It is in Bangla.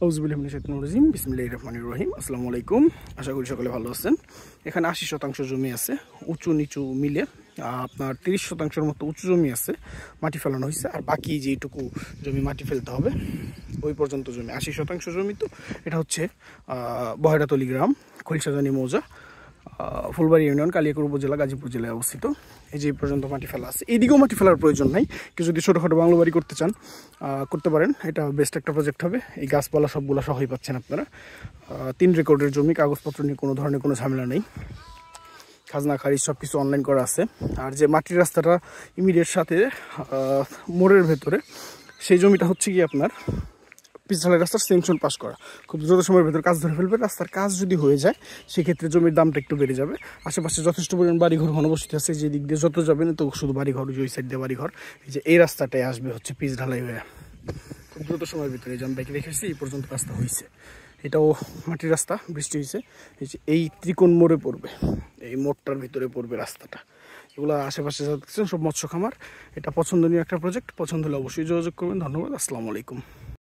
আউযুবিল্লাহি মিনাশ শাইতানির রাজিম বিসমিল্লাহির রহমানির রহিম। আসসালামু আলাইকুম, আশা করি সকলে ভালো আছেন। এখানে 80% জমি আছে, উঁচু নিচু মিলে আপনার 30% মতো উঁচু জমি আছে, মাটি ফেলানো হয়েছে। আর বাকি যেটুকু জমি মাটি ফেলতে হবে ওই পর্যন্ত জমি, 80% জমি। তো এটা হচ্ছে বহেরাতলী গ্রাম, খলিশাজানি মৌজা, ফুলবাড়ি ইউনিয়ন, কালিয়াকৈর উপজেলা, গাজীপুর জেলায় অবস্থিত। এই যে পর্যন্ত মাটি ফেলা আছে, এইদিকেও মাটি ফেলার প্রয়োজন নাই। কেউ যদি ছোটোখাটো বাংলো বাড়ি করতে চান করতে পারেন, এটা বেস্ট একটা প্রজেক্ট হবে। এই গাছপালা সবগুলো সহই পাচ্ছেন আপনারা। 3 রেকর্ডের জমি, কাগজপত্র নিয়ে কোনো ধরনের কোনো ঝামেলা নেই, খাজনা খারিজ সব কিছু অনলাইন করা আছে। আর যে মাটির রাস্তাটা ইমিডিয়েট সাথে মোড়ের ভেতরে, সেই জমিটা হচ্ছে কি আপনার পিছালের রাস্তার সেংশন পাস করা, খুব দ্রুত সময়ের ভেতর কাজ ধরে ফেলবে। রাস্তার কাজ যদি হয়ে যায় সেক্ষেত্রে জমির দামটা একটু বেড়ে যাবে। আশেপাশে যথেষ্ট পরিমাণ বাড়িঘর ঘনবসতি আছে, যে দিক দিয়ে যত যাবেন তো শুধু বাড়িঘর, ওই সাইড দিয়ে বাড়িঘর। এই যে এই রাস্তাটাই আসবে হচ্ছে পিচ ঢালাই হয়ে, খুব দ্রুত সময়ের ভিতরে যে আমি বাইকে দেখেছি এই পর্যন্ত রাস্তা হয়েছে। এটাও মাটির রাস্তা, বৃষ্টি হয়েছে। এই যে এই ত্রিকোণ মোড়ে পড়বে, এই মোড়টার ভিতরে পড়বে রাস্তাটা। এগুলো আশেপাশে যা দেখছেন সব মৎস্য খামার। এটা পছন্দনীয় একটা প্রজেক্ট, পছন্দ হলে অবশ্যই যোগাযোগ করবেন। ধন্যবাদ, আসসালামু আলাইকুম।